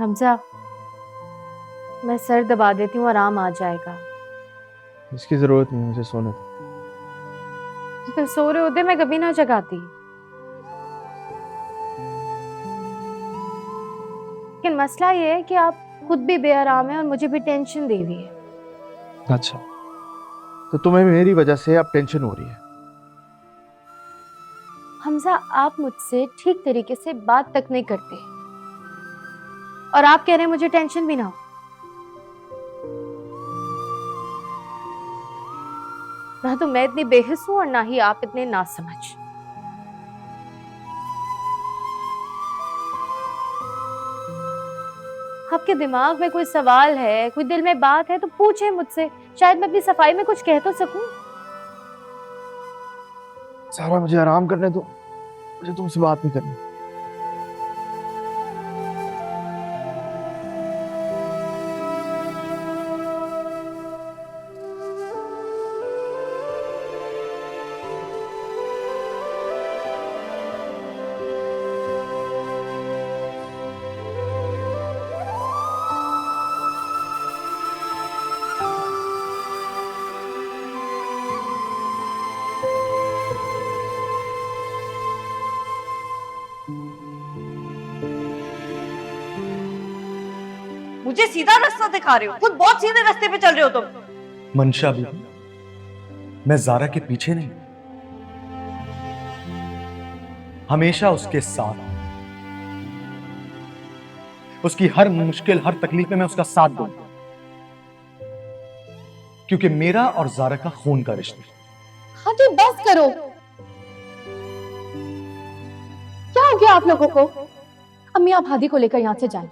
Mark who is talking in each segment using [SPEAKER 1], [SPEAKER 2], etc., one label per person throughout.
[SPEAKER 1] हमजा, मैं सर दबा देती हूँ, आराम आ जाएगा।
[SPEAKER 2] इसकी जरूरत नहीं, मुझे सोने दो।
[SPEAKER 1] तो सो रहे होते मैं कभी ना जगाती। लेकिन मसला ये है कि आप खुद भी बेआराम है और मुझे भी टेंशन दे रही है।
[SPEAKER 2] अच्छा, तो तुम्हें मेरी वजह से अब टेंशन हो रही है?
[SPEAKER 1] हमजा, आप मुझसे ठीक तरीके से बात तक नहीं करते और आप कह रहे हैं मुझे टेंशन भी ना हो। ना तो मैं इतनी बेहिस हूं और ना ही आप इतने नासमझ। आपके दिमाग में कोई सवाल है, कोई दिल में बात है तो पूछे मुझसे, शायद मैं अपनी सफाई में कुछ कह तो सकूं।
[SPEAKER 2] सारा, मुझे आराम करने दो, मुझे तुमसे बात नहीं करनी।
[SPEAKER 3] मुझे सीधा रास्ता दिखा रहे हो, खुद बहुत सीधे रास्ते पे चल रहे हो तुम।
[SPEAKER 4] मंशा बीबी, मैं जारा के पीछे नहीं, हमेशा उसके साथ, उसकी हर मुश्किल, हर तकलीफ में मैं उसका साथ दूंगा, क्योंकि मेरा और जारा का खून का रिश्ता।
[SPEAKER 1] हाँ तो बस करो, क्या हो गया आप लोगों को? अम्मी, आप हादी को लेकर यहाँ से जाएं।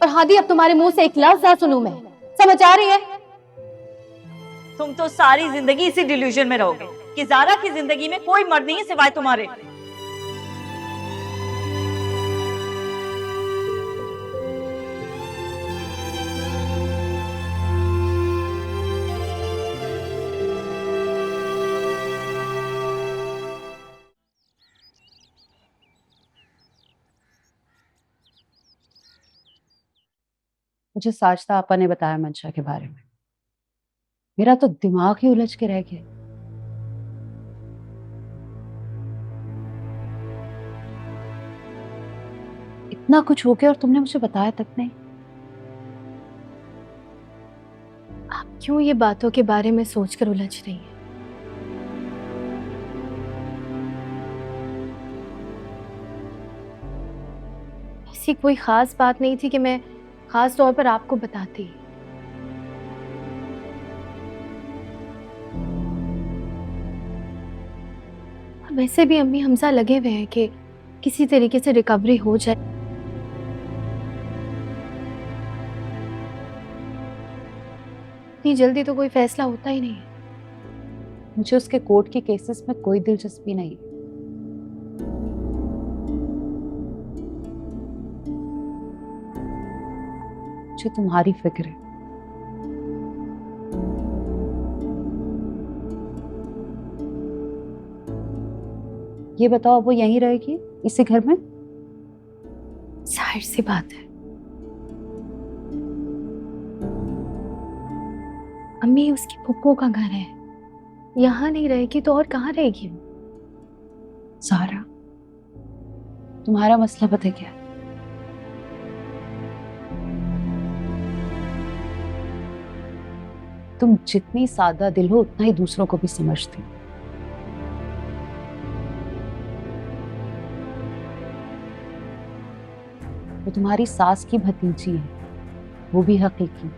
[SPEAKER 1] और हादी, अब तुम्हारे मुंह से एक लफ्ज़ ना सुनूं मैं, समझ आ रही है?
[SPEAKER 3] तुम तो सारी जिंदगी इसी डिल्यूजन में रहोगे कि जारा की जिंदगी में कोई मर्द नहीं है सिवाय तुम्हारे।
[SPEAKER 5] मुझे साजदा आपा ने बताया मंशा के बारे में, मेरा तो दिमाग ही उलझ के रह गया। इतना कुछ हो गया और तुमने मुझे बताया तक नहीं।
[SPEAKER 1] आप क्यों ये बातों के बारे में सोचकर उलझ रही हैं? ऐसी कोई खास बात नहीं थी कि मैं खास तौर पर आपको बताती। और वैसे भी अम्मी हमजा लगे हुए हैं कि किसी तरीके से रिकवरी हो जाए। इतनी जल्दी तो कोई फैसला होता ही नहीं है।
[SPEAKER 5] मुझे उसके कोर्ट के केसेस में कोई दिलचस्पी नहीं। मुझे तुम्हारी फिक्र है। ये बताओ, वो यहीं रहेगी इसी घर में?
[SPEAKER 1] जाहिर सी बात है। अम्मी, उसकी फुप्पो का घर है, यहाँ नहीं रहेगी तो और कहाँ रहेगी वो?
[SPEAKER 5] सारा, तुम्हारा मसला पता क्या है? तुम जितनी सादा दिल हो उतना ही दूसरों को भी समझती हो। वो तुम्हारी सास की भतीजी है, वो भी हकीकी।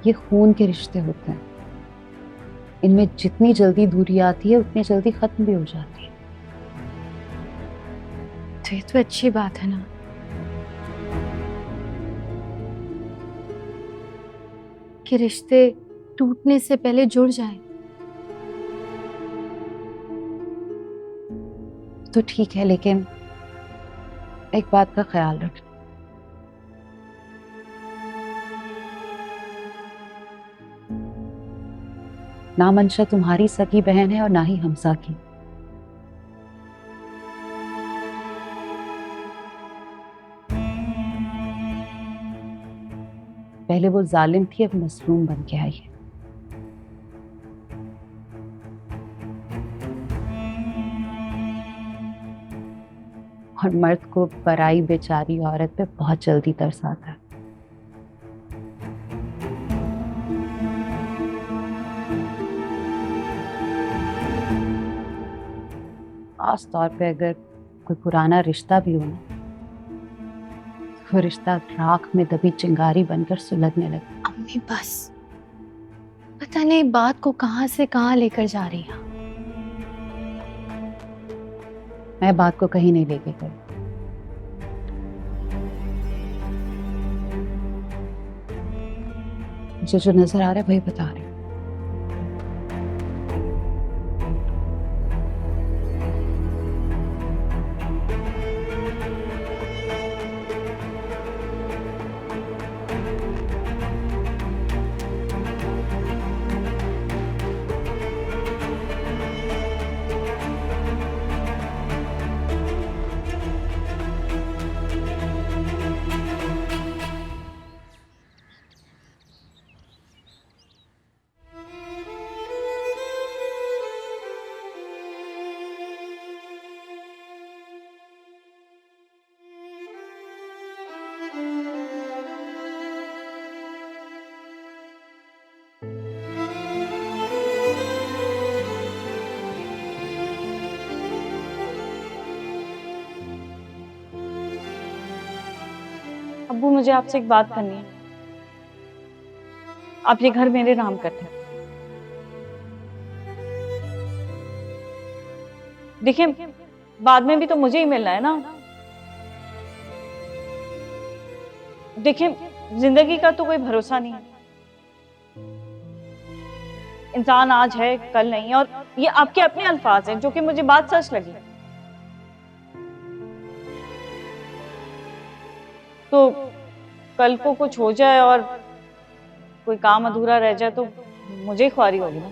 [SPEAKER 5] ये खून के रिश्ते होते हैं, इनमें जितनी जल्दी दूरी आती है उतनी जल्दी खत्म भी हो जाती है।
[SPEAKER 1] तो ये तो अच्छी बात है ना कि रिश्ते टूटने से पहले जुड़ जाएं।
[SPEAKER 5] तो ठीक है, लेकिन एक बात का ख्याल रखना, ना मंशा तुम्हारी सगी बहन है और ना ही हमसा की। पहले वो जालिम थी, अब मसलूम बन के आई है। और मर्द को पराई बेचारी औरत पे बहुत जल्दी तरस आता है। खास तौर पे अगर कोई पुराना रिश्ता भी हो ना, तो वो रिश्ता राख में दबी चिंगारी बनकर सुलगने लगे।
[SPEAKER 1] अम्मी बस, पता नहीं बात को कहां से कहां लेकर जा रही है।
[SPEAKER 5] मैं बात को कहीं नहीं लेके गई। मुझे जो नजर आ रहा है वही बता रही हूँ।
[SPEAKER 3] अब्बू, मुझे आपसे एक बात करनी है। आप ये घर मेरे नाम करते हैं। देखिए, बाद में भी तो मुझे ही मिलना है ना। देखिए, जिंदगी का तो कोई भरोसा नहीं है। इंसान आज है, कल नहीं। और ये आपके अपने अल्फाज हैं, जो कि मुझे बात सच लगी। तो कल को कुछ हो जाए और कोई काम अधूरा रह जाए तो मुझे ही ख्वारी होगी ना।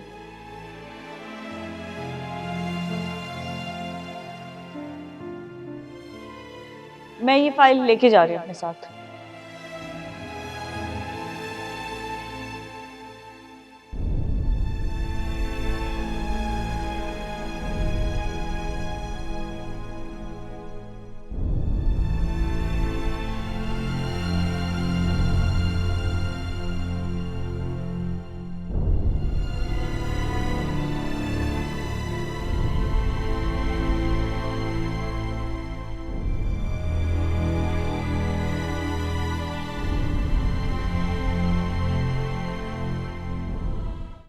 [SPEAKER 3] मैं ये फाइल लेके जा रही हूँ अपने साथ।